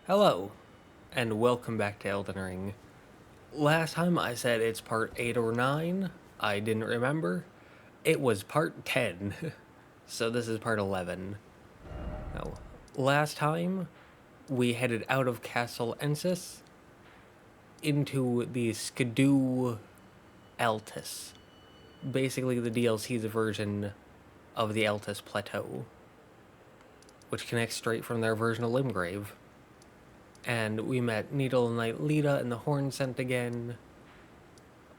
Hello, and welcome back to Elden Ring. Last time I said it's part 8 or 9, I didn't remember. It was part 10, so this is part 11. Now, last time we headed out of Castle Ensis into the Skidoo Altus, basically the DLC's version of the Altus Plateau, which connects straight from their version of Limgrave. And we met Needle Knight Lita and the Horn Scent again.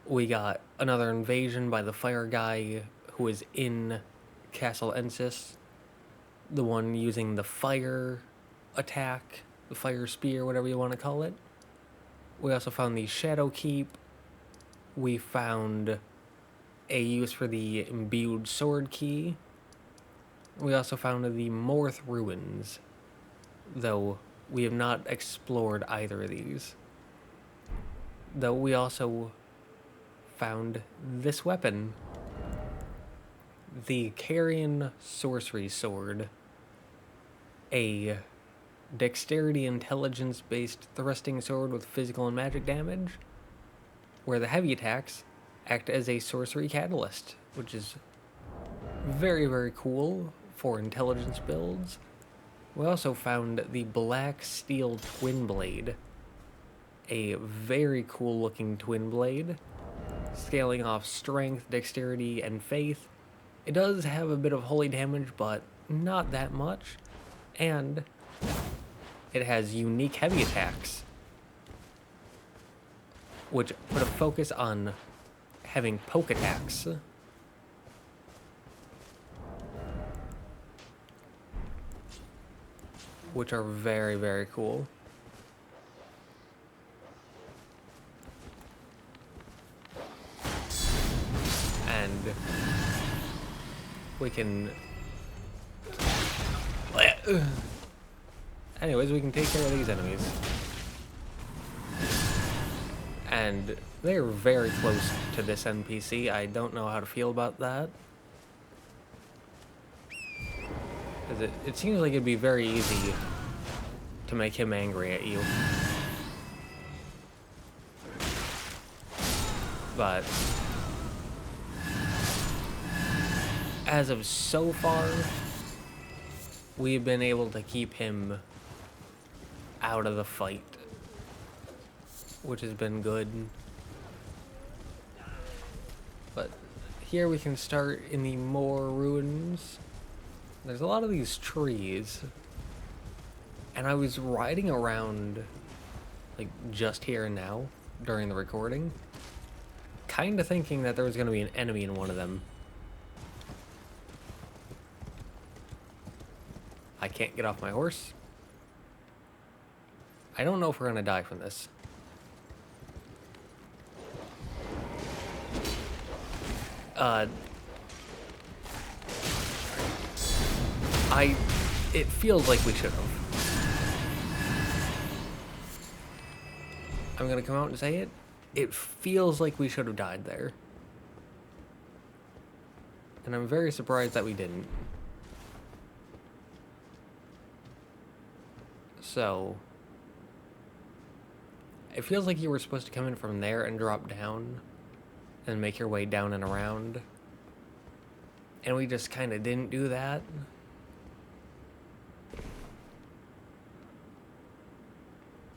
We got another invasion by the fire guy who is in Castle Ensis. The one using the fire attack, the fire spear, whatever you want to call it. We also found the Shadow Keep. We found a use for the imbued sword key. We also found the Morth Ruins, though we have not explored either of these. Though we also found this weapon, the Carrion Sorcery Sword, a dexterity intelligence based thrusting sword with physical and magic damage, where the heavy attacks act as a sorcery catalyst, which is very, very cool for intelligence builds. We also found the Black Steel Twin Blade, a very cool looking twin blade, scaling off strength, dexterity, and faith. It does have a bit of holy damage, but not that much, and it has unique heavy attacks, which put a focus on having poke attacks. Which are very, very cool. And we can... Anyways, we can take care of these enemies. And they're very close to this NPC. I don't know how to feel about that. Because it seems like it'd be very easy to make him angry at you. But as of so far, we've been able to keep him out of the fight, which has been good. But here we can start in the Moor Ruins. There's a lot of these trees, and I was riding around, like, just here and now, during the recording, kind of thinking that there was going to be an enemy in one of them. I can't get off my horse. I don't know if we're going to die from this. It feels like we should have. I'm gonna come out and say it. It feels like we should have died there. And I'm very surprised that we didn't. So, it feels like you were supposed to come in from there and drop down and make your way down and around. And we just kind of didn't do that.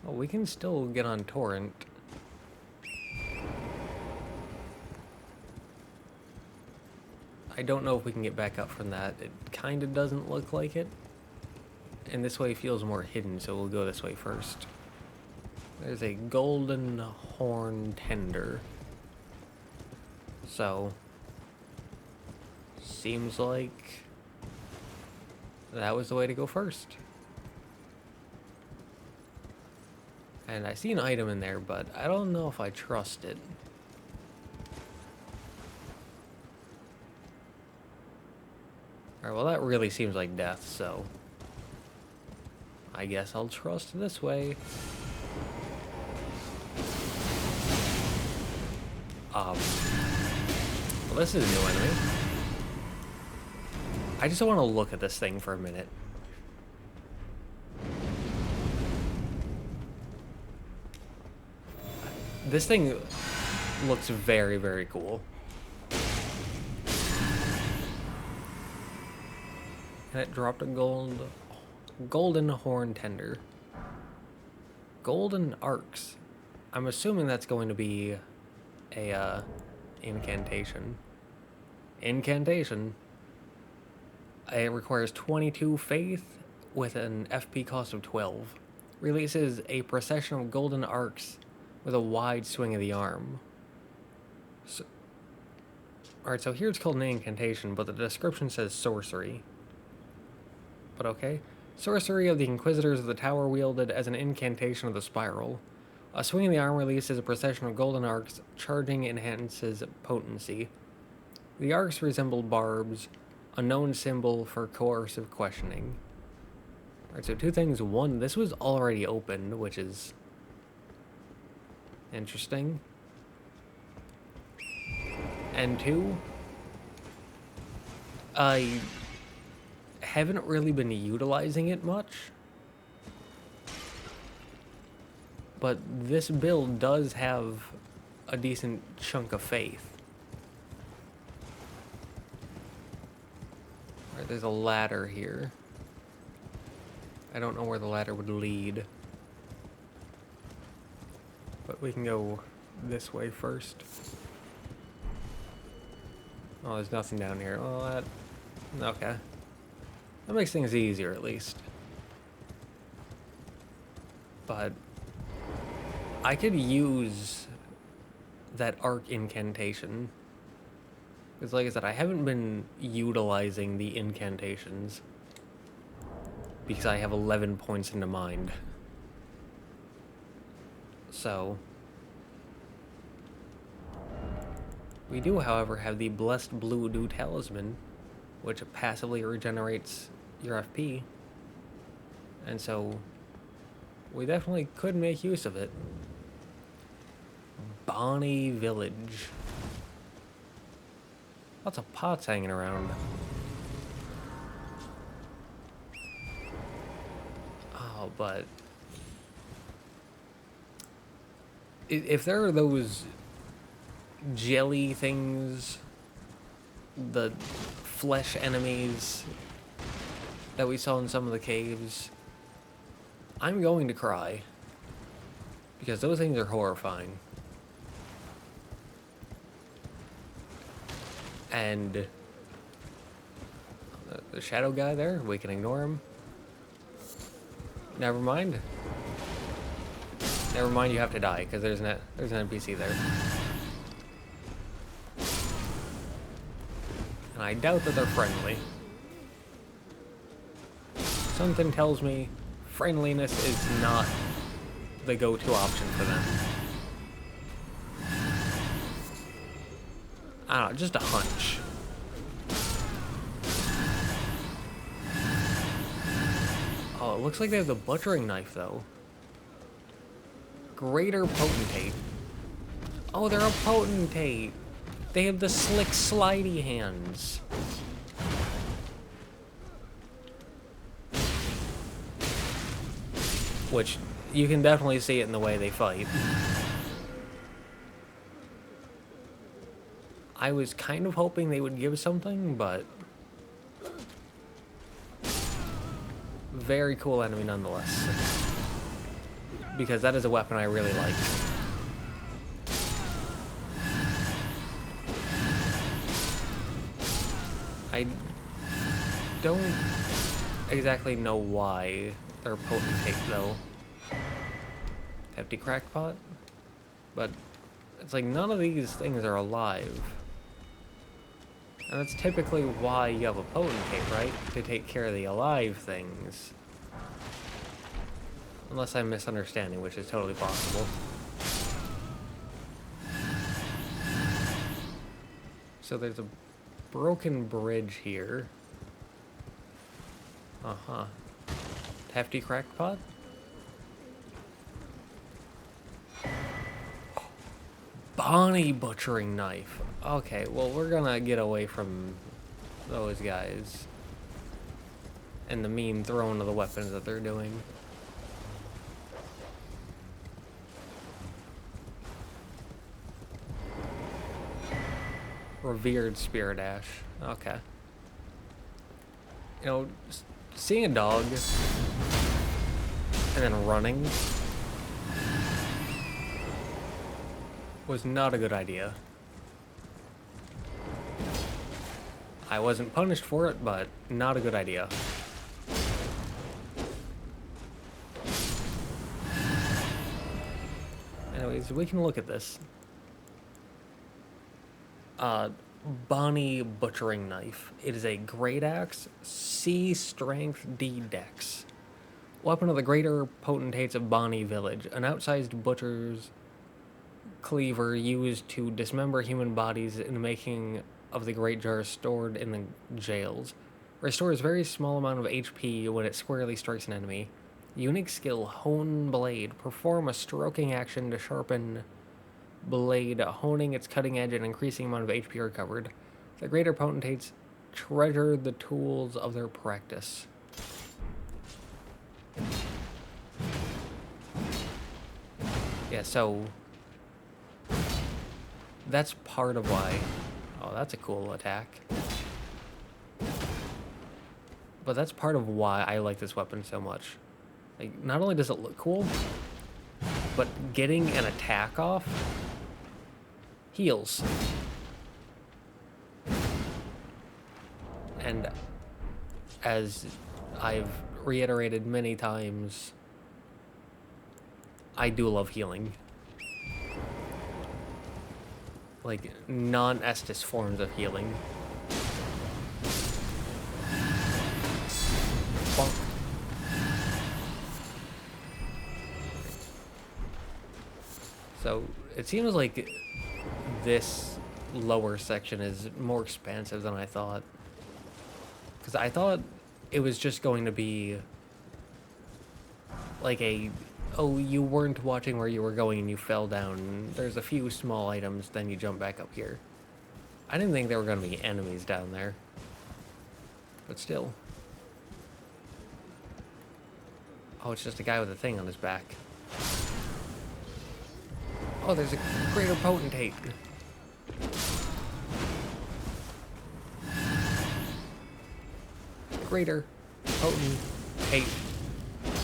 Oh, we can still get on Torrent. I don't know if we can get back up from that. It kind of doesn't look like it. And this way feels more hidden, so we'll go this way first. There's a golden horn tender. So, seems like that was the way to go first. And I see an item in there, but I don't know if I trust it. Alright, well that really seems like death, so I guess I'll trust this way. Well, this is a new enemy. I just want to look at this thing for a minute. This thing looks very, very cool. And it dropped a golden horn tender. Golden arcs. I'm assuming that's going to be a incantation. Incantation. It requires 22 faith with an FP cost of 12. Releases a procession of golden arcs with a wide swing of the arm. So, alright, so here it's called an incantation, but the description says sorcery. But okay. Sorcery of the Inquisitors of the Tower wielded as an incantation of the spiral. A swing of the arm releases a procession of golden arcs. Charging enhances potency. The arcs resemble barbs, a known symbol for coercive questioning. Alright, so two things. One, this was already opened, which is interesting. And two, I haven't really been utilizing it much. But this build does have a decent chunk of faith. Alright, there's a ladder here. I don't know where the ladder would lead. But we can go this way first. Oh, there's nothing down here. Oh, that... Okay. That makes things easier, at least. But I could use that arc incantation. Because like I said, I haven't been utilizing the incantations. Because I have 11 points into mind. So we do, however, have the Blessed Blue Dew Talisman, which passively regenerates your FP. And so we definitely could make use of it. Bonny Village. Lots of pots hanging around. Oh, but if there are those jelly things, the flesh enemies that we saw in some of the caves, I'm going to cry. Because those things are horrifying. And the shadow guy there, we can ignore him. Never mind. Never mind, you have to die, because there's an NPC there. And I doubt that they're friendly. Something tells me friendliness is not the go-to option for them. I don't know, just a hunch. Oh, it looks like they have the butchering knife, though. Greater Potentate. Oh, they're a Potentate. They have the slick, slidey hands. Which, you can definitely see it in the way they fight. I was kind of hoping they would give something, but very cool enemy nonetheless. Because that is a weapon I really like. I don't exactly know why they're Potentate, though. Hefty Crackpot? But it's like none of these things are alive. And that's typically why you have a Potentate, right? To take care of the alive things. Unless I'm misunderstanding, which is totally possible. So there's a broken bridge here. Uh-huh. Hefty Crackpot? Bonny Butchering Knife. Okay, well, we're gonna get away from those guys. And the mean throwing of the weapons that they're doing. Revered Spirit Ash. Okay. You know, seeing a dog and then running was not a good idea. I wasn't punished for it, but not a good idea. Anyways, we can look at this. Bonny Butchering Knife. It is a Great Axe, C Strength, D Dex. Weapon of the Greater Potentates of Bonny Village. An outsized butcher's cleaver used to dismember human bodies in the making of the great jars stored in the jails. Restores very small amount of HP when it squarely strikes an enemy. Unique skill, Hone Blade. Perform a stroking action to sharpen blade, honing its cutting edge and increasing amount of HP recovered. The greater potentates treasure the tools of their practice. Yeah, so that's part of why. Oh, that's a cool attack. But that's part of why I like this weapon so much. Like, not only does it look cool, but getting an attack off heals. And as I've reiterated many times, I do love healing. Like, non-Estus forms of healing. Bonk. So, it seems like this lower section is more expansive than I thought. Because I thought it was just going to be like a, oh, you weren't watching where you were going and you fell down. There's a few small items, then you jump back up here. I didn't think there were going to be enemies down there. But still. Oh, it's just a guy with a thing on his back. Oh, there's a greater potentate. Greater potentate.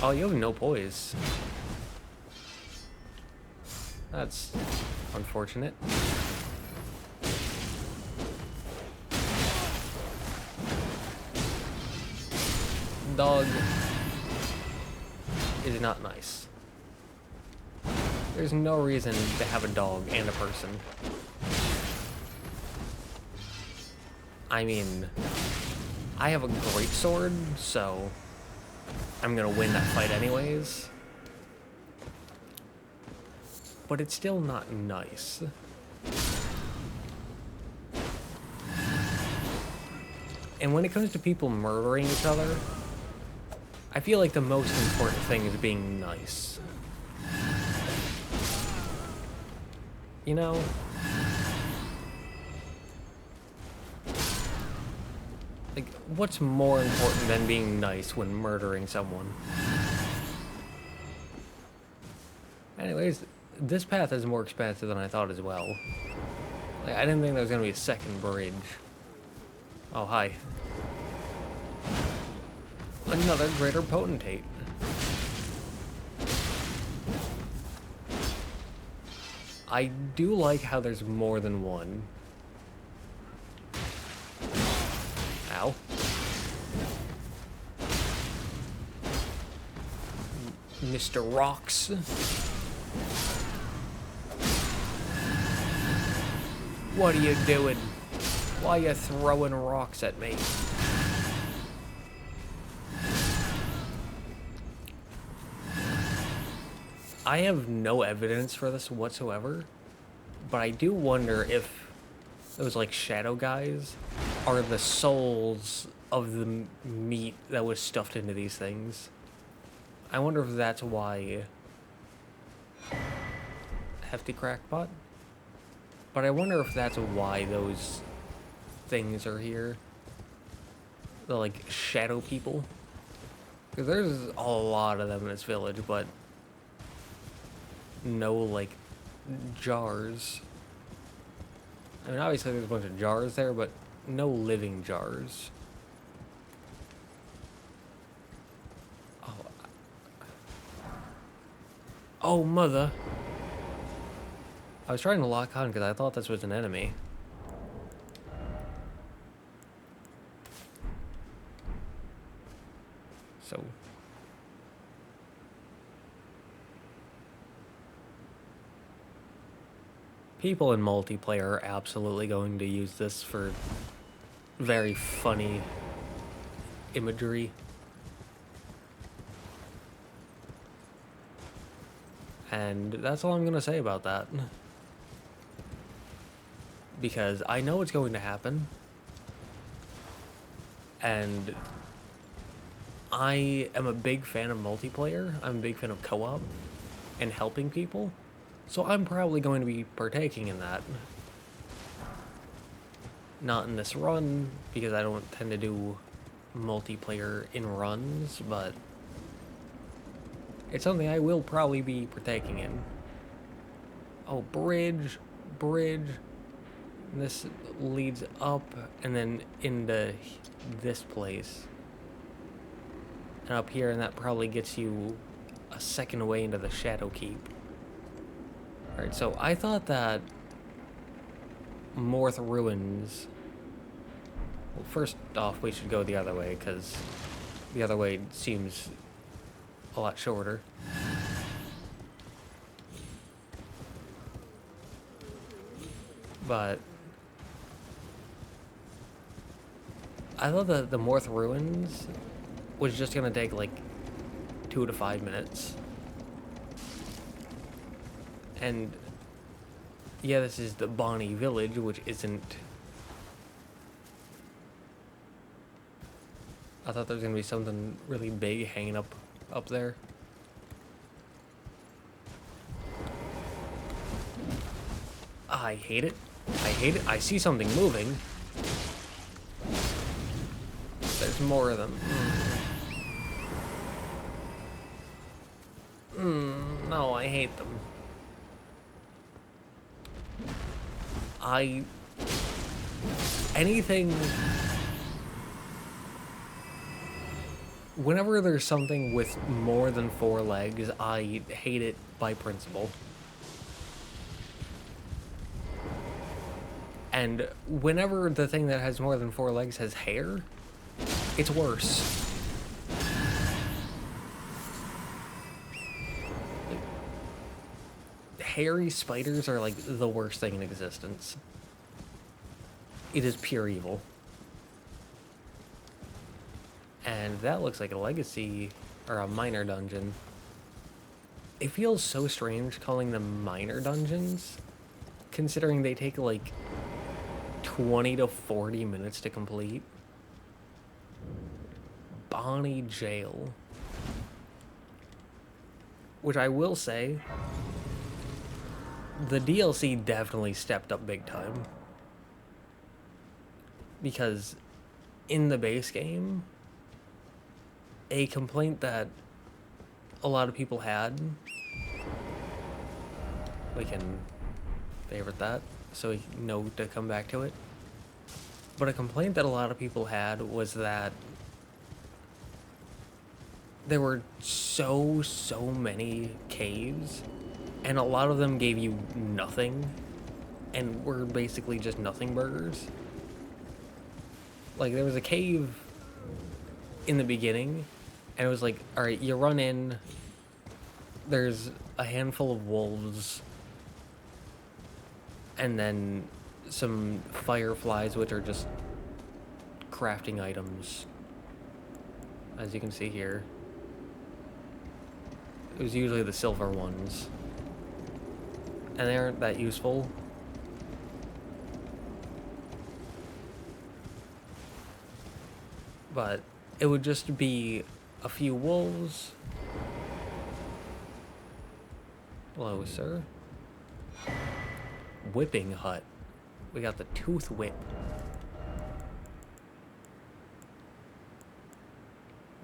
Oh, you have no poise. That's unfortunate. Dog is not nice. There's no reason to have a dog and a person. I mean, I have a great sword, so I'm gonna win that fight anyways. But it's still not nice. And when it comes to people murdering each other, I feel like the most important thing is being nice. You know? Like, what's more important than being nice when murdering someone? Anyways, this path is more expansive than I thought as well. Like, I didn't think there was gonna be a second bridge. Oh, hi. Another greater potentate. I do like how there's more than one. Ow. Mr. Rocks. What are you doing? Why are you throwing rocks at me? I have no evidence for this whatsoever, but I do wonder if those, like, shadow guys are the souls of the meat that was stuffed into these things. I wonder if that's why... Hefty crackpot? But I wonder if that's why those things are here. The, like, shadow people. Because there's a lot of them in this village, but no, like, jars. I mean, obviously there's a bunch of jars there, but no living jars. Oh, oh mother. I was trying to lock on because I thought this was an enemy. So... people in multiplayer are absolutely going to use this for very funny imagery. And that's all I'm going to say about that. Because I know it's going to happen. And I am a big fan of multiplayer. I'm a big fan of co-op and helping people. So I'm probably going to be partaking in that. Not in this run, because I don't tend to do multiplayer in runs, but it's something I will probably be partaking in. Oh, bridge. This leads up and then into this place. And up here, and that probably gets you a second way into the Shadow Keep. Alright, so I thought that Morth Ruins... Well, first off, we should go the other way, because the other way seems a lot shorter. But I thought that the Morth Ruins was just gonna take like 2 to 5 minutes. And yeah, this is the Bonny Village, which isn't... I thought there was gonna be something really big hanging up there. I hate it. I hate it. I see something moving. There's more of them. No, I hate them. Anything... Whenever there's something with more than 4 legs, I hate it by principle. And whenever the thing that has more than 4 legs has hair, it's worse. Hairy spiders are like the worst thing in existence. It is pure evil. And that looks like a legacy, or a minor dungeon. It feels so strange calling them minor dungeons, considering they take like 20 to 40 minutes to complete. Bonny Jail. Which I will say, the DLC definitely stepped up big time. Because in the base game, a complaint that a lot of people had, we can favorite that so we know to come back to it, but a complaint that a lot of people had was that there were so many caves, and a lot of them gave you nothing, and were basically just nothing burgers. Like, there was a cave in the beginning, and it was like, alright, you run in, there's a handful of wolves, and then some fireflies, which are just crafting items, as you can see here. It was usually the silver ones, and they aren't that useful. But it would just be a few wolves. Hello, sir. Whipping hut. We got the tooth whip.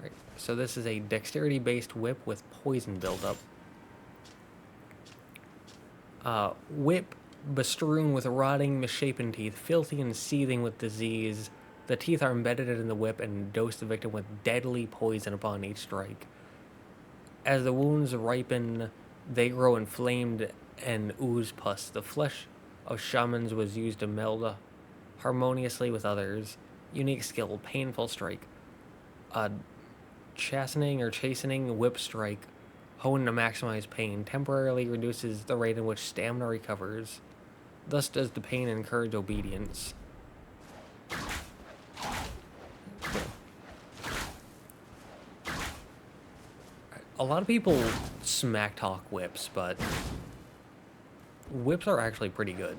Right, so this is a dexterity-based whip with poison buildup. Whip Bestrewn with rotting, misshapen teeth, filthy and seething with disease, the teeth are embedded in the whip and dose the victim with deadly poison upon each strike. As the wounds ripen, they grow inflamed and ooze pus. The flesh of shamans was used to meld harmoniously with others. Unique skill, painful strike. Chastening whip strike, honed to maximize pain, temporarily reduces the rate in which stamina recovers. Thus does the pain encourage obedience. A lot of people smack talk whips, but whips are actually pretty good.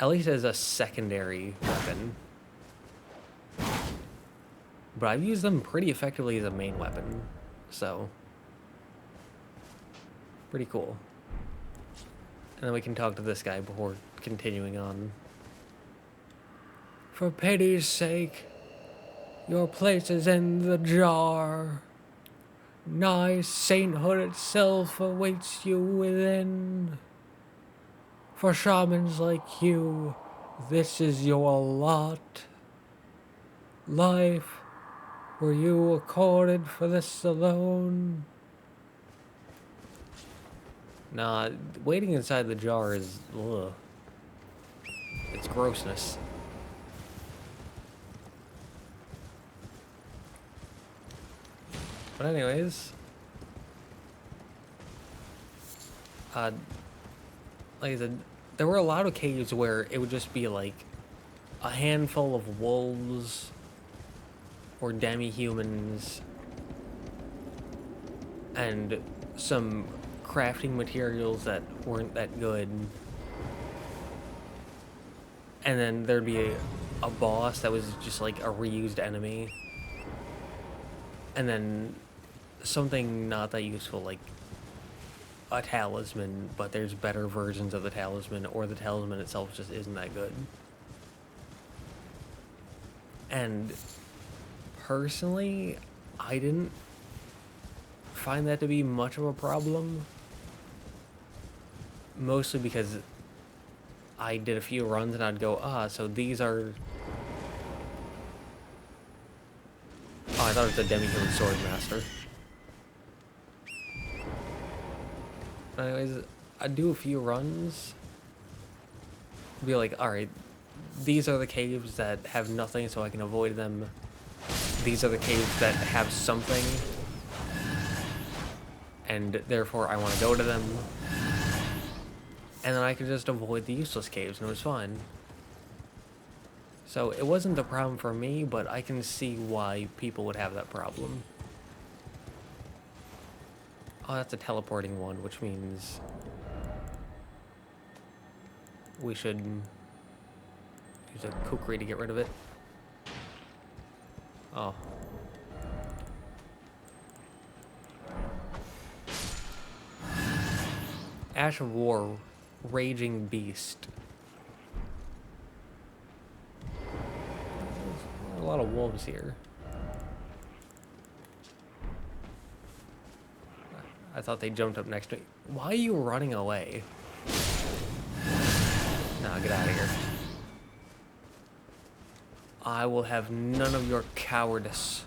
At least as a secondary weapon. But I've used them pretty effectively as a main weapon, so pretty cool. And then we can talk to this guy before continuing on. For pity's sake, your place is in the jar. Nigh sainthood itself awaits you within. For shamans like you, this is your lot. Life, were you accorded for this alone? Nah, waiting inside the jar is, ugh. It's grossness. But anyways, like I said, there were a lot of caves where it would just be like a handful of wolves or demi-humans and some crafting materials that weren't that good. And then there'd be a boss that was just like a reused enemy. And then something not that useful, like a talisman, but there's better versions of the talisman, or the talisman itself just isn't that good. And personally, I didn't find that to be much of a problem. Mostly because I did a few runs and I'd go, so these are... Oh, I thought it was the Demi-Human Sword Master. Anyways, I'd do a few runs. Be like, alright, these are the caves that have nothing so I can avoid them. These are the caves that have something, and therefore I want to go to them. And then I could just avoid the useless caves, and it was fine. So it wasn't the problem for me, but I can see why people would have that problem. Oh, that's a teleporting one, which means we should use a kukri to get rid of it. Oh. Ash of War, Raging Beast. There's a lot of wolves here. I thought they jumped up next to me. Why are you running away? Nah, get out of here. I will have none of your cowardice.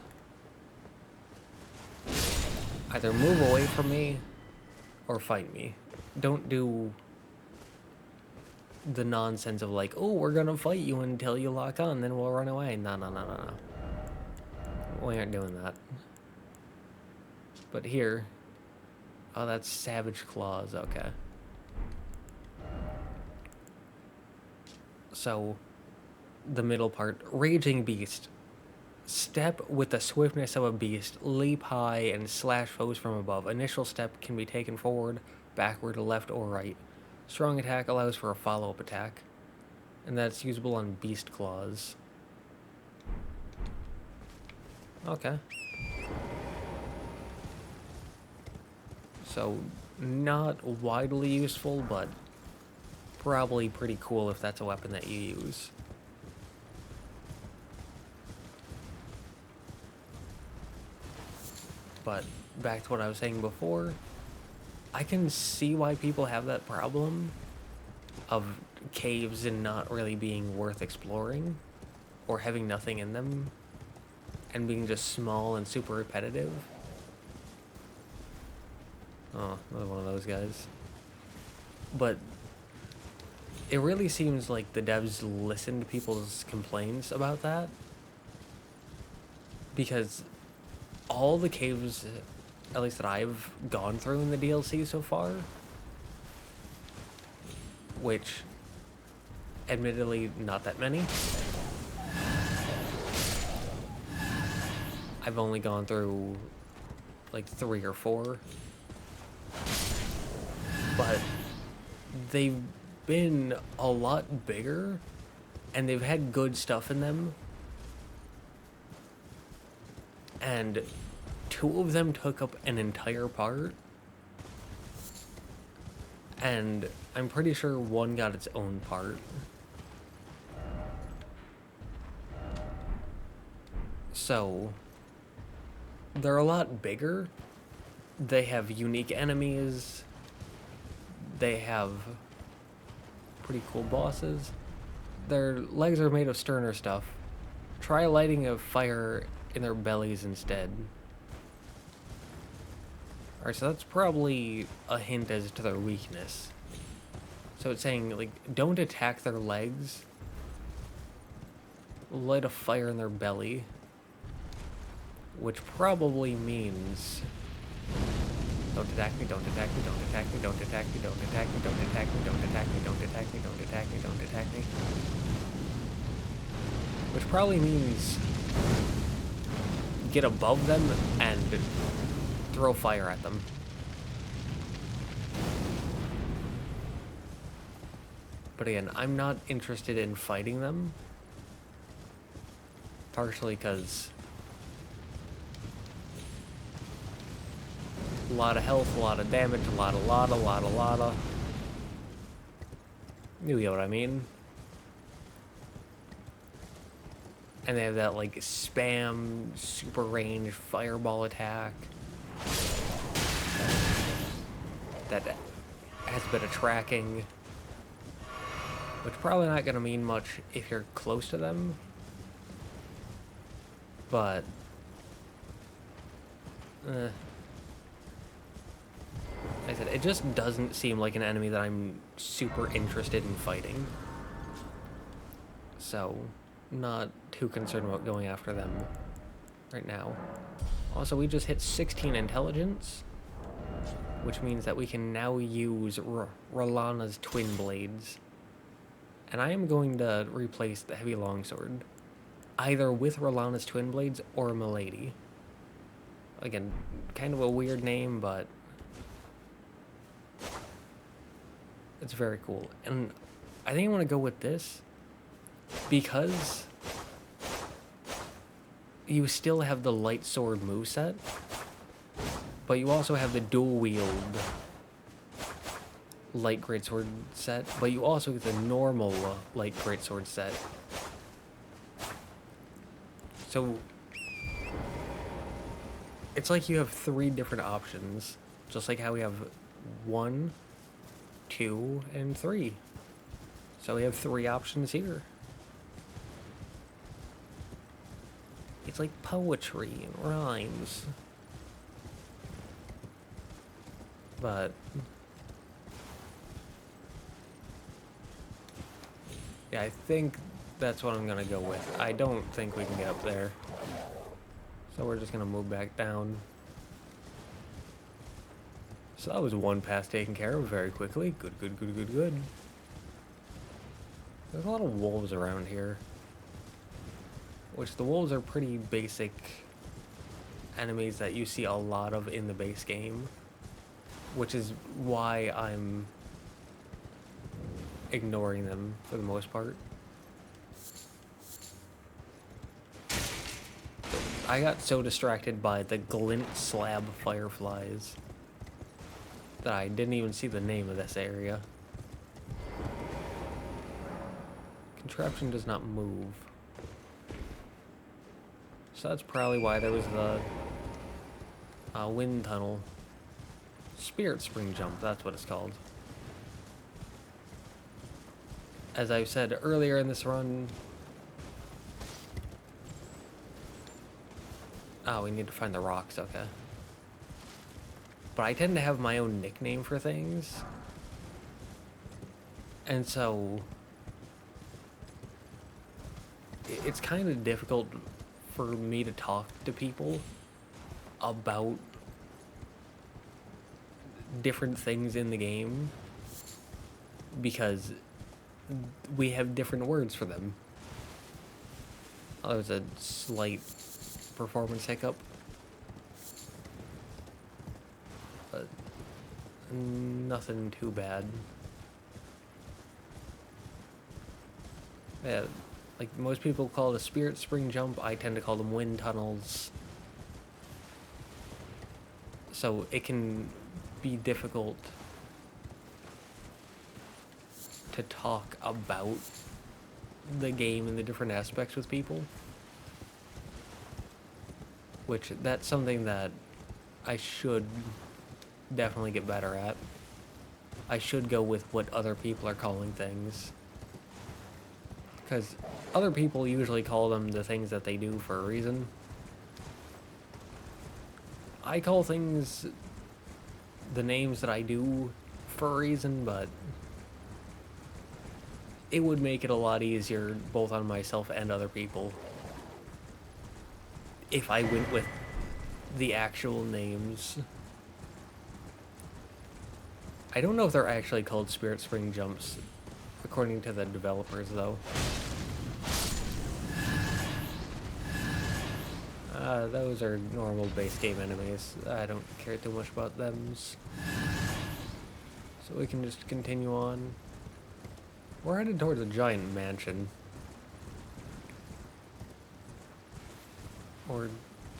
Either move away from me or fight me. Don't do the nonsense of like, oh, we're gonna fight you until you lock on, then we'll run away. No. We aren't doing that. But here... Oh, that's Savage Claws, okay. So, the middle part, Raging Beast. Step with the swiftness of a beast, leap high and slash foes from above. Initial step can be taken forward, backward, left, or right. Strong attack allows for a follow-up attack, and that's usable on Beast Claws. Okay. So, not widely useful, but probably pretty cool if that's a weapon that you use. But back to what I was saying before, I can see why people have that problem of caves and not really being worth exploring, or having nothing in them, and being just small and super repetitive. Oh, another one of those guys. But it really seems like the devs listen to people's complaints about that, because all the caves, at least that I've gone through in the DLC so far, which admittedly not that many, I've only gone through like 3 or 4, but they've been a lot bigger and they've had good stuff in them, and 2 of them took up an entire part, and I'm pretty sure 1 got its own part. So they're a lot bigger. They have unique enemies. They have pretty cool bosses. Their legs are made of sterner stuff. Try lighting a fire in their bellies instead. Alright, so that's probably a hint as to their weakness. So it's saying, like, don't attack their legs. Light a fire in their belly. Which probably means... Don't attack me, don't attack me, don't attack me, don't attack me, don't attack me, don't attack me, don't attack me, don't attack me, don't attack me, don't attack me. Which probably means get above them and throw fire at them. But again, I'm not interested in fighting them. Partially because a lot of health, a lot of damage, a lot of... You get what I mean? And they have that, like, spam, super range fireball attack that has a bit of tracking, which probably not going to mean much if you're close to them, but like I said, it just doesn't seem like an enemy that I'm super interested in fighting, so not too concerned about going after them right now. Also, we just hit 16 intelligence, which means that we can now use R'Lana's twin blades. And I am going to replace the heavy longsword, either with R'Lana's twin blades or Milady. Again, kind of a weird name, but it's very cool. And I think I want to go with this because you still have the light sword moveset, but you also have the dual wield light greatsword set, but you also get the normal light greatsword set. So it's like you have 3 different options, just like how we have 1, 2, and 3. So we have 3 options here. It's like poetry and rhymes. But yeah, I think that's what I'm gonna go with. I don't think we can get up there, so we're just gonna move back down. So that was 1 pass taken care of very quickly. Good. There's a lot of wolves around here, which the wolves are pretty basic enemies that you see a lot of in the base game, which is why I'm ignoring them for the most part. I got so distracted by the glint slab fireflies that I didn't even see the name of this area. Contraption does not move. So that's probably why there was the wind tunnel Spirit Spring Jump, that's what it's called. As I said earlier in this run... Oh, we need to find the rocks, okay. But I tend to have my own nickname for things. And so... it's kind of difficult for me to talk to people about different things in the game because we have different words for them. Oh, there was a slight performance hiccup. But nothing too bad. Yeah, like most people call it a Spirit Spring Jump, I tend to call them wind tunnels. So it can be difficult to talk about the game and the different aspects with people. Which, that's something that I should definitely get better at. I should go with what other people are calling things. Because other people usually call them the things that they do for a reason. I call things the names that I do for a reason, but it would make it a lot easier both on myself and other people if I went with the actual names. I don't know if they're actually called Spirit Spring Jumps, according to the developers, though. Those are normal base game enemies. I don't care too much about them. So we can just continue on. We're headed towards a giant mansion. Or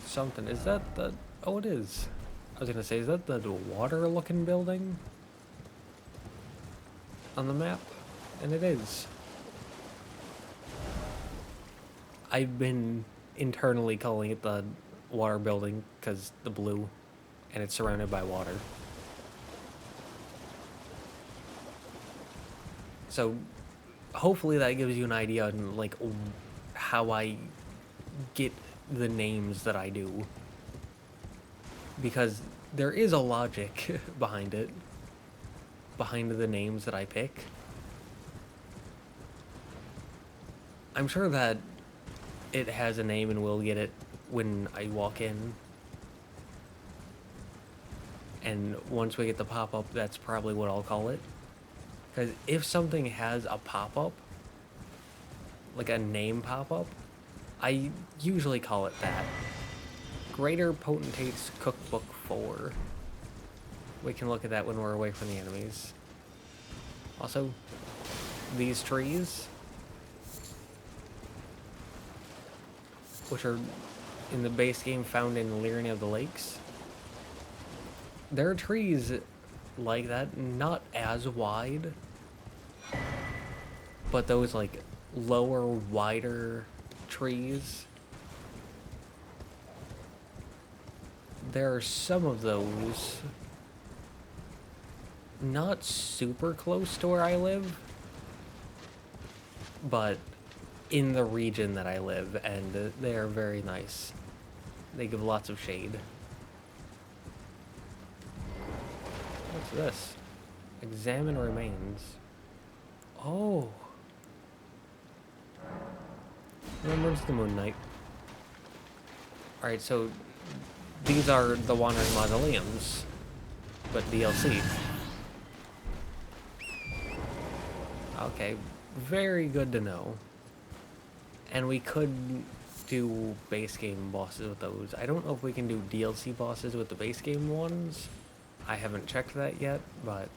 something. Is that the... Oh, it is. I was gonna say, is that the water-looking building on the map? And it is. I've been internally calling it the water building because the blue, and it's surrounded by water. So hopefully that gives you an idea on like how I get the names that I do, because there is a logic behind it, behind the names that I pick. I'm sure that it has a name and we'll get it when I walk in. And once we get the pop-up, that's probably what I'll call it. Because if something has a pop-up, like a name pop-up, I usually call it that. Greater Potentate's Cookbook 4. We can look at that when we're away from the enemies. Also, these trees, which are in the base game found in Lyrian of the Lakes, there are trees like that, not as wide, but those like lower, wider trees. There are some of those not super close to where I live, but in the region that I live, and they are very nice. They give lots of shade. What's this? Examine remains. Oh. Remembrance the Moon Knight. Alright, so these are the Wandering Mausoleums, but DLC. Okay, very good to know. And we could do base game bosses with those. I don't know if we can do DLC bosses with the base game ones. I haven't checked that yet, but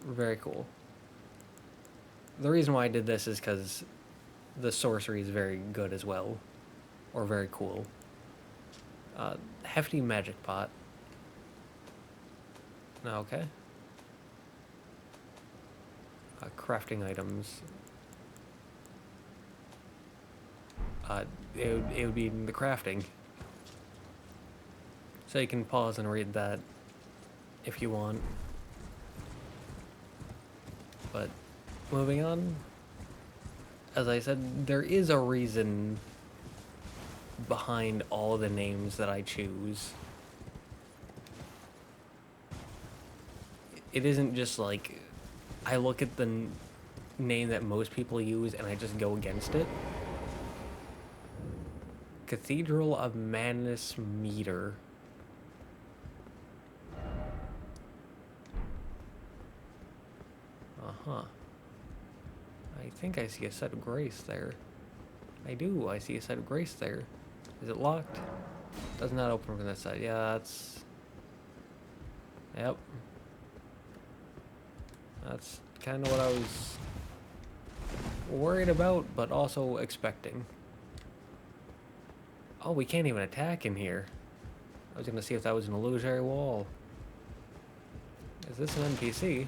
very cool. The reason why I did this is because the sorcery is very good as well, or very cool. Hefty magic pot. Okay. Crafting items. It would be the crafting. So you can pause and read that if you want. But moving on, as I said, there is a reason behind all the names that I choose. It isn't just like I look at the name that most people use and I just go against it. Cathedral of Manus, Metyr. Uh-huh. I think I see a set of grace there. I do, I see a set of grace there. Is it locked? Does not open from that side. Yeah, that's... Yep. That's kind of what I was worried about, but also expecting. Oh, we can't even attack in here. I was gonna see if that was an illusory wall. Is this an NPC?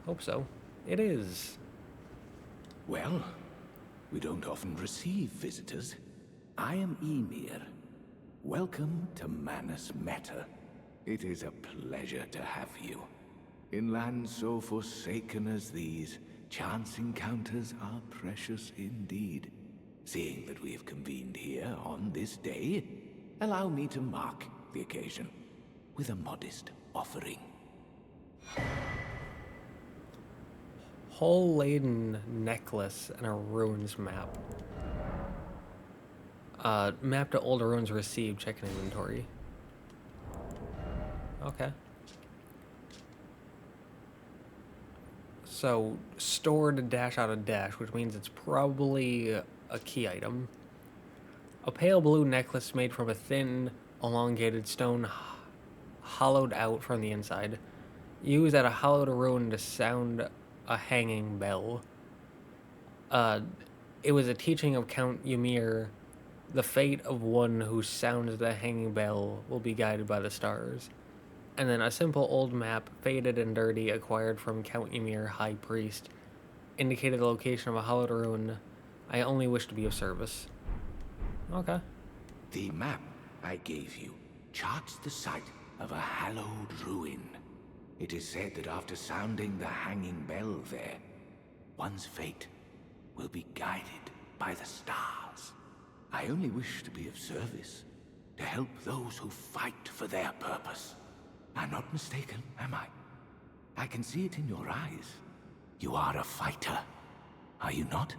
Hope so. It is. Well, we don't often receive visitors. I am Ymir. Welcome to Manus Metyr. It is a pleasure to have you. In lands so forsaken as these, chance encounters are precious indeed. Seeing that we have convened here on this day, allow me to mark the occasion with a modest offering. Hole-laden necklace and a ruins map. Map to older ruins received. Check in inventory. Okay. So, stored dash out of dash, which means it's probably a key item. A pale blue necklace made from a thin, elongated stone hollowed out from the inside. Used at a hallowed ruin to sound a hanging bell. It was a teaching of Count Ymir. The fate of one who sounds the hanging bell will be guided by the stars. And then a simple old map, faded and dirty, acquired from Count Ymir, High Priest, indicated the location of a hallowed ruin. I only wish to be of service. Okay. The map I gave you charts the site of a hallowed ruin. It is said that after sounding the hanging bell there, one's fate will be guided by the stars. I only wish to be of service, to help those who fight for their purpose. I'm not mistaken, am I? I can see it in your eyes. You are a fighter, are you not?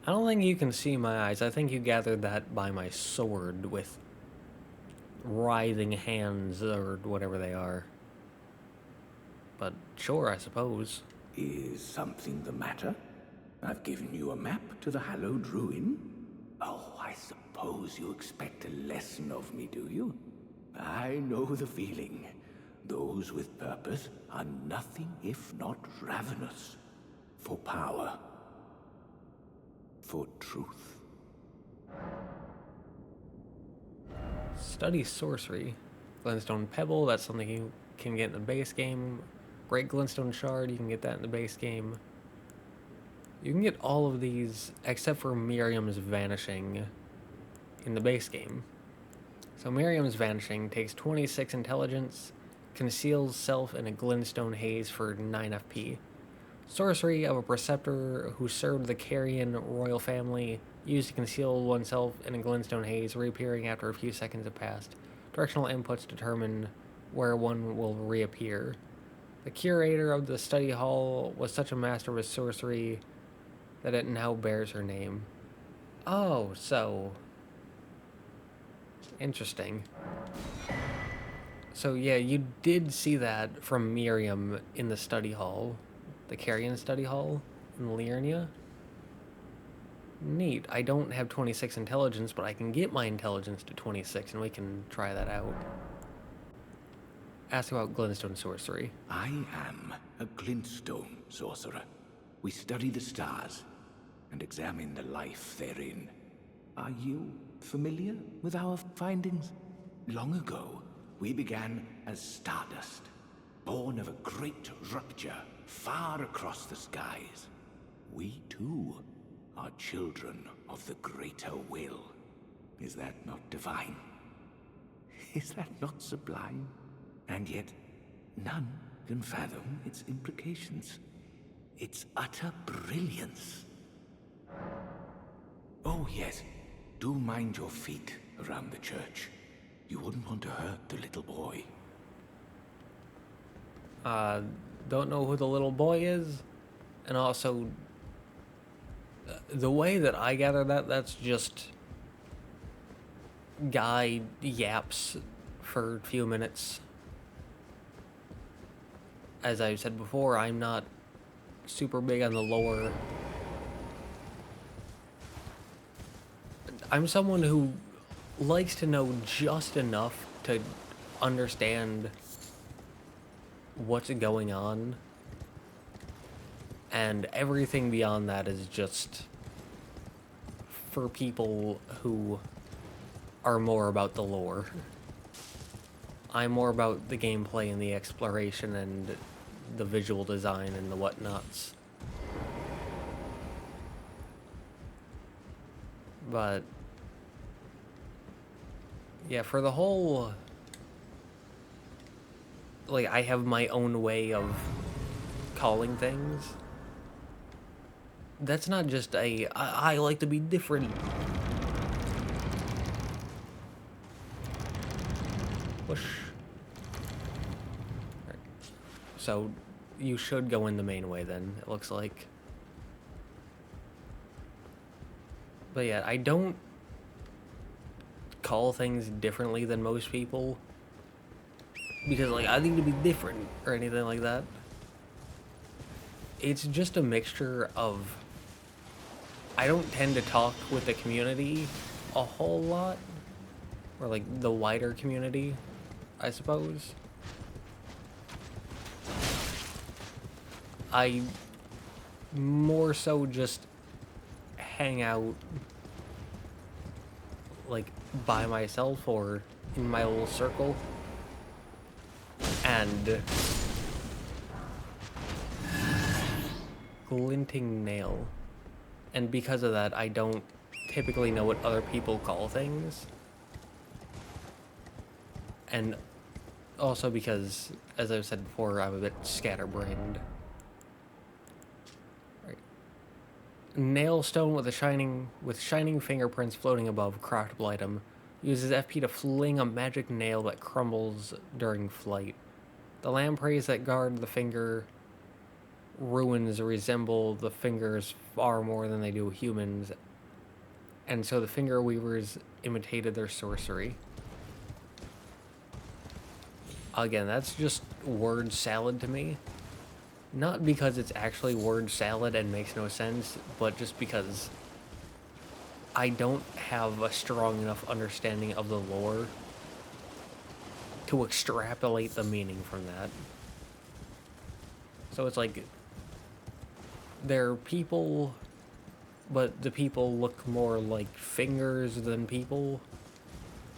I don't think you can see my eyes. I think you gathered that by my sword with writhing hands or whatever they are. But sure, I suppose. Is something the matter? I've given you a map to the hallowed ruin. Oh, I suppose you expect a lesson of me, do you? I know the feeling. Those with purpose are nothing if not ravenous. For power. For truth. Study sorcery. Glintstone Pebble, that's something you can get in the base game. Great Glintstone Shard, you can get that in the base game. You can get all of these except for Miriam's Vanishing in the base game. So Miriam's Vanishing takes 26 intelligence, conceals self in a glintstone haze for 9 FP. Sorcery of a preceptor who served the Carian royal family, used to conceal oneself in a glintstone haze, reappearing after a few seconds have passed. Directional inputs determine where one will reappear. The curator of the study hall was such a master of his sorcery that it now bears her name. Oh, so... interesting. So yeah, you did see that from Miriam in the study hall. The Carian study hall in Liurnia. Neat. I don't have 26 intelligence, but I can get my intelligence to 26 and we can try that out. Ask about glintstone sorcery. I am a glintstone sorcerer. We study the stars and examine the life therein. Are you familiar with our findings? Long ago, we began as stardust, born of a great rupture far across the skies. We too are children of the greater will. Is that not divine? Is that not sublime? And yet, none can fathom its implications. Its utter brilliance. Oh, yes. Do mind your feet around the church. You wouldn't want to hurt the little boy. Don't know who the little boy is. And also, the way that I gather that, that's just guy yaps for a few minutes. As I've said before, I'm not super big on the lore. I'm someone who likes to know just enough to understand what's going on, and everything beyond that is just for people who are more about the lore. I'm more about the gameplay and the exploration and the visual design and the whatnots. But yeah, for the whole, like, I have my own way of calling things. That's not just I like to be different. Push. Right. So, you should go in the main way then, it looks like. But yeah, I don't call things differently than most people. Because, like, I need to be different or anything like that. It's just a mixture of... I don't tend to talk with the community a whole lot. Or, like, the wider community, I suppose. I more so just hang out, like, by myself or in my little circle. And glinting nail. And because of that, I don't typically know what other people call things. And also because, as I've said before, I'm a bit scatterbrained. Right. Nailstone with shining fingerprints floating above, craftable item. Uses FP to fling a magic nail that crumbles during flight. The lampreys that guard the finger ruins resemble the fingers far more than they do humans, and so the finger weavers imitated their sorcery. Again, that's just word salad to me. Not because it's actually word salad and makes no sense, but just because I don't have a strong enough understanding of the lore to extrapolate the meaning from that. So it's like, they're people, but the people look more like fingers than people,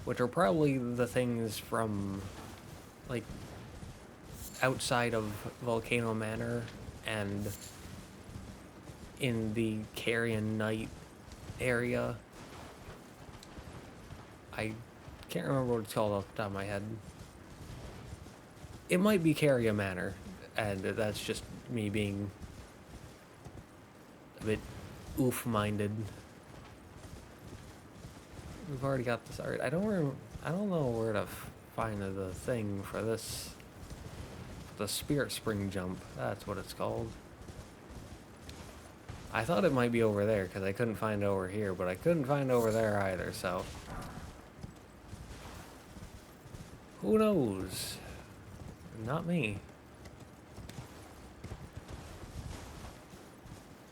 which are probably the things from, like, outside of Volcano Manor and in the Carrion Night area. I can't remember what it's called off the top of my head. It might be Carrion Manor, and that's just me being a bit oof-minded. We've already got this art. I don't know where to find the thing for this. The Spirit Spring Jump. That's what it's called. I thought it might be over there because I couldn't find it over here, but I couldn't find it over there either, so who knows? Not me.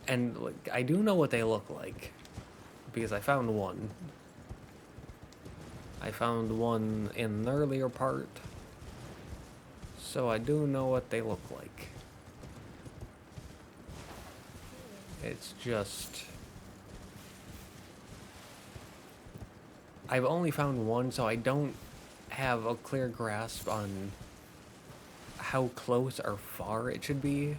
And like, I do know what they look like because I found one. I found one in an earlier part, so I do know what they look like. It's just... I've only found one, so I don't have a clear grasp on how close or far it should be.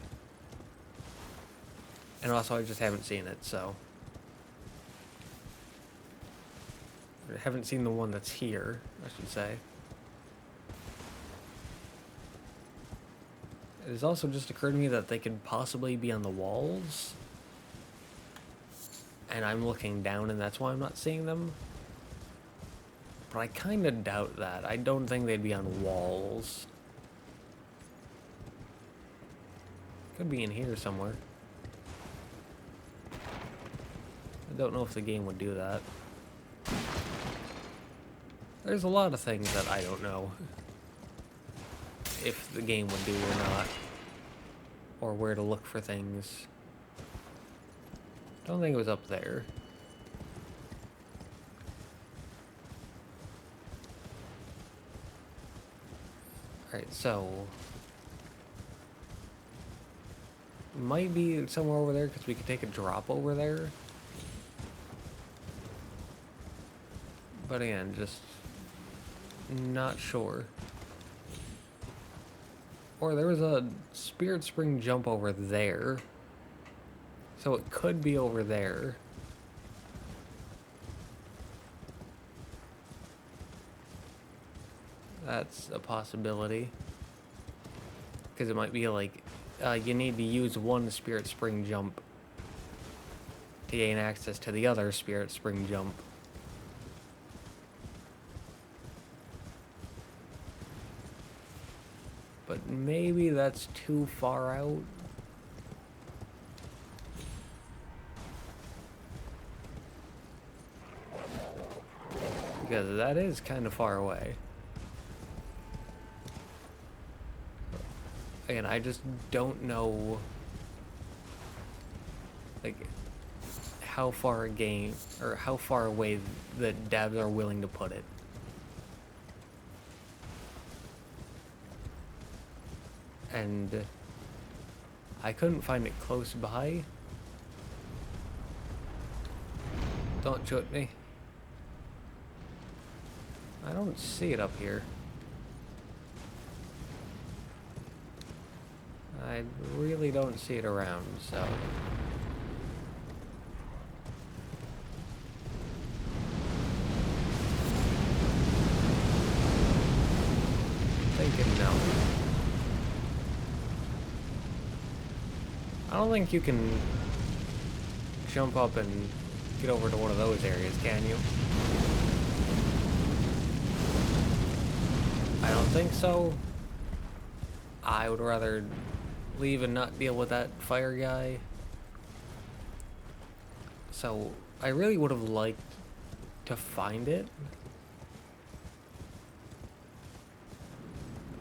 And also, I just haven't seen it, so... I haven't seen the one that's here, I should say. It has also just occurred to me that they could possibly be on the walls. And I'm looking down and that's why I'm not seeing them. But I kind of doubt that. I don't think they'd be on walls. Could be in here somewhere. I don't know if the game would do that. There's a lot of things that I don't know if the game would do or not. Or where to look for things. Don't think it was up there. Alright, so... might be somewhere over there because we could take a drop over there. But again, just not sure. Or there was a Spirit Spring jump over there. So it could be over there. That's a possibility. Because it might be like, you need to use one Spirit Spring jump to gain access to the other Spirit Spring jump. But maybe that's too far out. Because that is kind of far away. Again, I just don't know, like, how far a game, or how far away the devs are willing to put it. And I couldn't find it close by. Don't shoot me. I don't see it up here. I really don't see it around, so... thinking no. I don't think you can jump up and get over to one of those areas, can you? I don't think so. I would rather leave and not deal with that fire guy. So, I really would have liked to find it.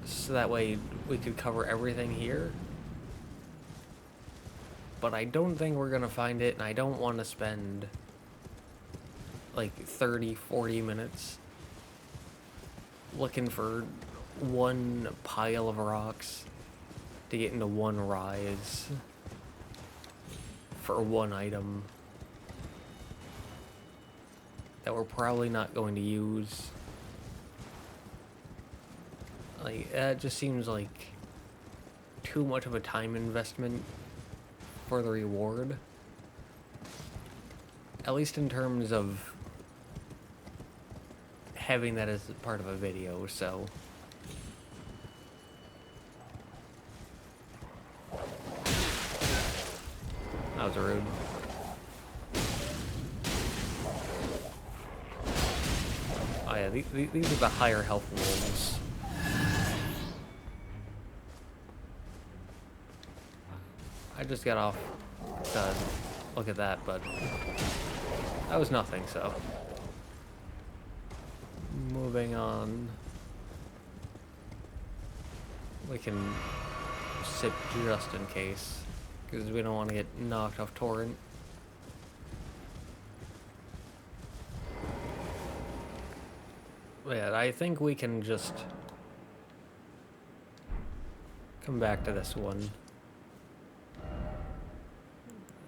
So that way we could cover everything here. But I don't think we're gonna find it, and I don't want to spend like 30-40 minutes looking for one pile of rocks to get into one rise for one item that we're probably not going to use. Like, that just seems like too much of a time investment for the reward. At least in terms of having that as part of a video, so... that was rude. Oh yeah, these are the higher health wolves. I just got off to look at that, but that was nothing, so... moving on. We can sip just in case, because we don't want to get knocked off torrent. But yeah, I think we can just come back to this one.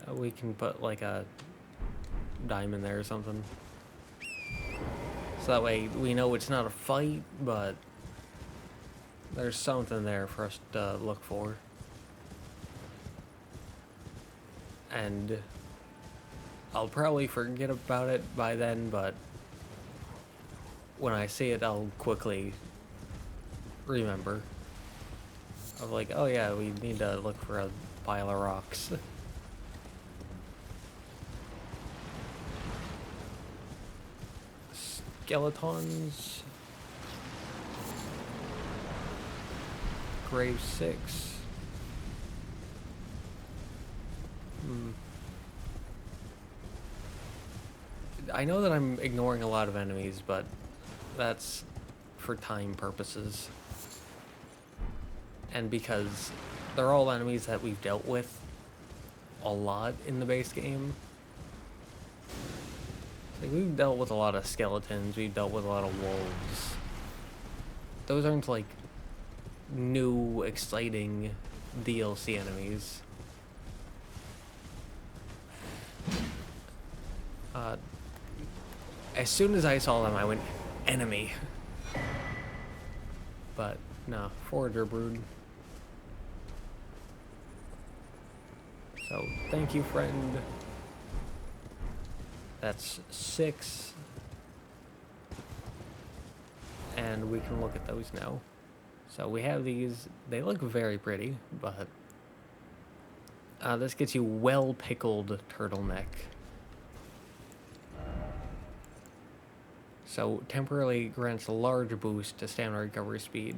We can put like a diamond there or something. So that way we know it's not a fight, but there's something there for us to look for. And I'll probably forget about it by then, but when I see it, I'll quickly remember. Of like, oh yeah, we need to look for a pile of rocks. Skeletons. Grave 6. I know that I'm ignoring a lot of enemies, but that's for time purposes. And because they're all enemies that we've dealt with a lot in the base game. Like, we've dealt with a lot of skeletons, we've dealt with a lot of wolves. Those aren't, like, new, exciting DLC enemies. As soon as I saw them, I went, enemy. But, no, Forager Brood. So, thank you, friend. That's 6. And we can look at those now. So we have these. They look very pretty, but this gets you well-pickled turtleneck. So temporarily grants a large boost to stamina recovery speed.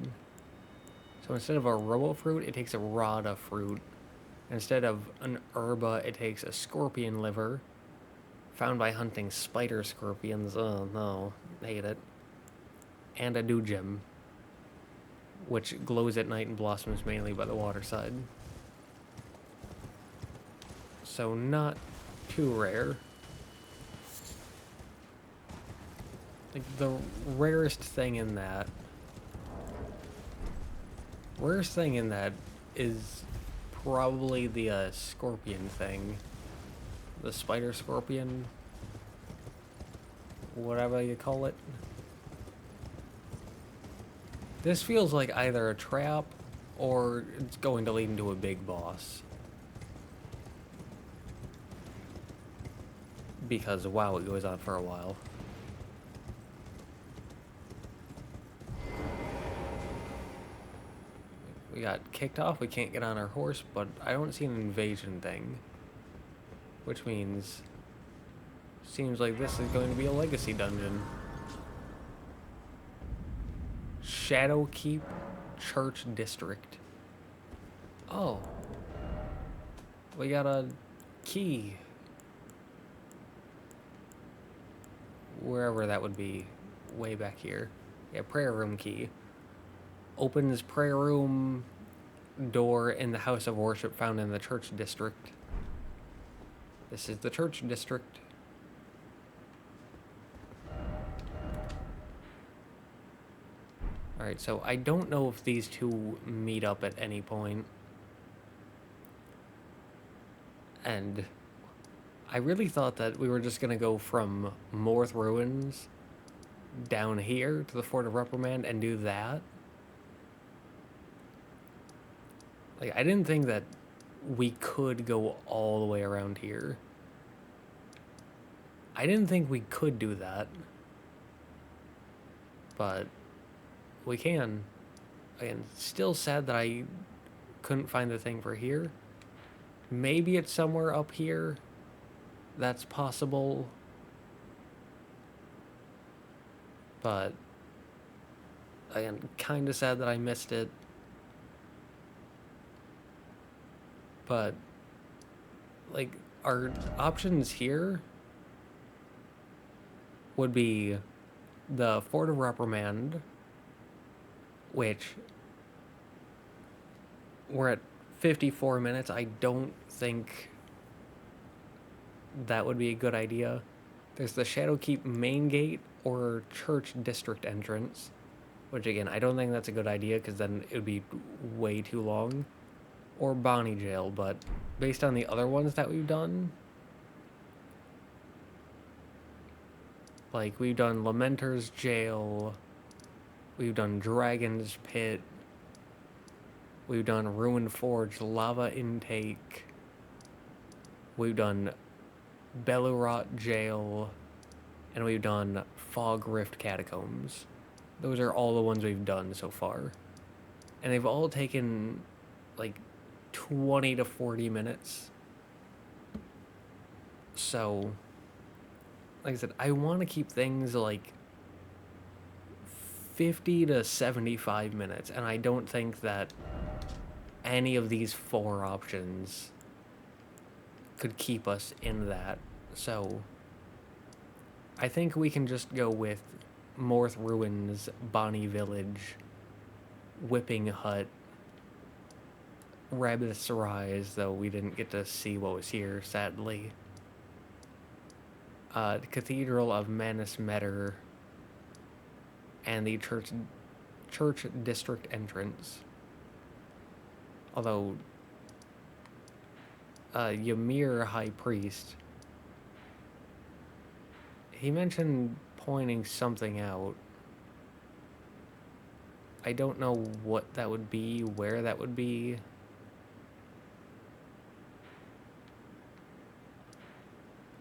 So instead of a robo fruit, it takes a rada fruit. Instead of an herba, it takes a scorpion liver. Found by hunting spider scorpions. Oh no, hate it. And a dugem, which glows at night and blossoms mainly by the waterside. So not too rare. Like, the rarest thing in that is probably the scorpion thing. The spider scorpion. Whatever you call it. This feels like either a trap or it's going to lead into a big boss. Because, wow, it goes on for a while. We got kicked off, we can't get on our horse, but I don't see an invasion thing. Which means, seems like this is going to be a legacy dungeon. Shadowkeep Church District. Oh. We got a key. Wherever that would be. Way back here. Yeah, prayer room key. Opens prayer room door in the house of worship found in the church district. This is the church district. Alright, so I don't know if these two meet up at any point. And I really thought that we were just going to go from Morth Ruins down here to the Fort of Reprimand and do that. Like, I didn't think that we could go all the way around here. I didn't think we could do that. But we can. Again, still sad that I couldn't find the thing for here. Maybe it's somewhere up here. That's possible. But again, kind of sad that I missed it. But like, our options here would be the Fort of Reprimand, which we're at 54 minutes. I don't think that would be a good idea. There's the Shadowkeep main gate or church district entrance, which again, I don't think that's a good idea because then it would be way too long. Or Bonny Jail, but based on the other ones that we've done, like we've done Lamenter's Jail, we've done Dragon's Pit, we've done Ruined Forge, Lava Intake, we've done Belurot Jail, and we've done Fog Rift Catacombs. Those are all the ones we've done so far. And they've all taken like 20 to 40 minutes. So, like I said, I want to keep things like 50 to 75 minutes, and I don't think that any of these 4 options could keep us in that. So, I think we can just go with Morth Ruins, Bonny Village, Whipping Hut, Rabbath's Rise, though we didn't get to see what was here, sadly. The Cathedral of Manus, Metyr, and the church district entrance. Although Ymir High Priest, he mentioned pointing something out. I don't know what that would be, where that would be.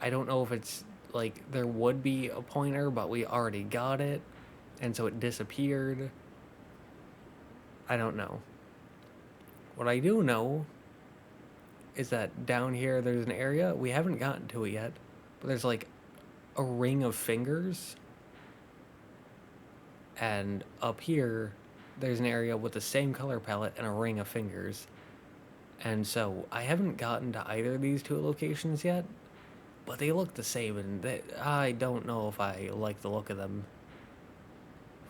I don't know if it's like there would be a pointer, but we already got it, and so it disappeared. I don't know. What I do know is that down here there's an area, we haven't gotten to it yet, but there's like a ring of fingers. And up here, there's an area with the same color palette and a ring of fingers. And so I haven't gotten to either of these 2 locations yet, but they look the same, and I don't know if I like the look of them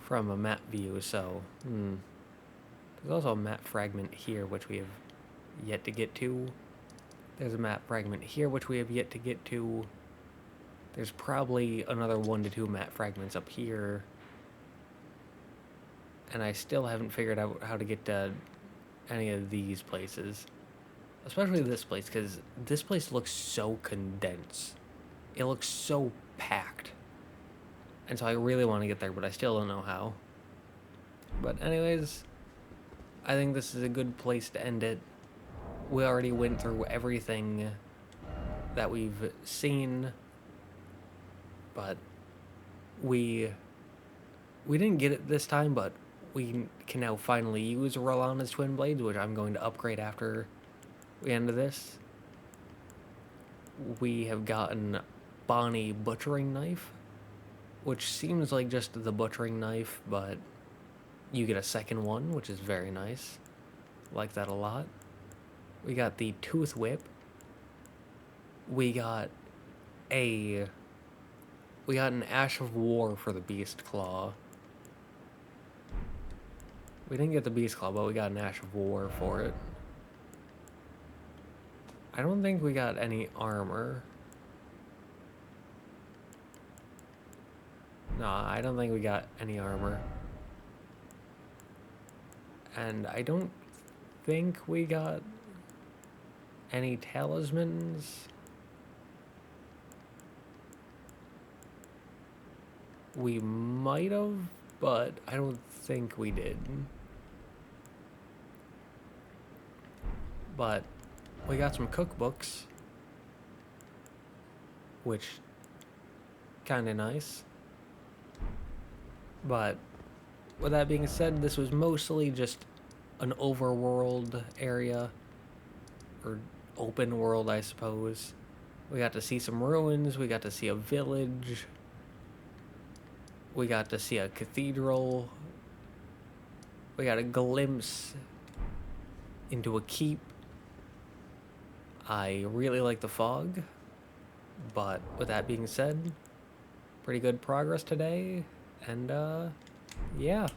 from a map view, so, There's also a map fragment here, which we have yet to get to. There's a map fragment here, which we have yet to get to. There's probably another 1 to 2 map fragments up here. And I still haven't figured out how to get to any of these places. Especially this place, because this place looks so condensed. It looks so packed. And so I really want to get there, but I still don't know how. But anyways, I think this is a good place to end it. We already went through everything that we've seen. But we didn't get it this time, but we can now finally use Rolana's Twin Blades, which I'm going to upgrade after the end of this. We have gotten Bonny Butchering Knife, which seems like just the butchering knife, but you get a second one, which is very nice. Like that a lot. We got the Tooth Whip. We got an Ash of War for the Beast Claw. We didn't get the Beast Claw, but we got an Ash of War for it. I don't think we got any armor. Nah, I don't think we got any armor. And I don't think we got any talismans. We might have, but I don't think we did. But we got some cookbooks, which kind of nice. But with that being said, this was mostly just an overworld area, or open world, I suppose. We got to see some ruins, we got to see a village, we got to see a cathedral, we got a glimpse into a keep. I really like the fog, but with that being said, pretty good progress today, and yeah.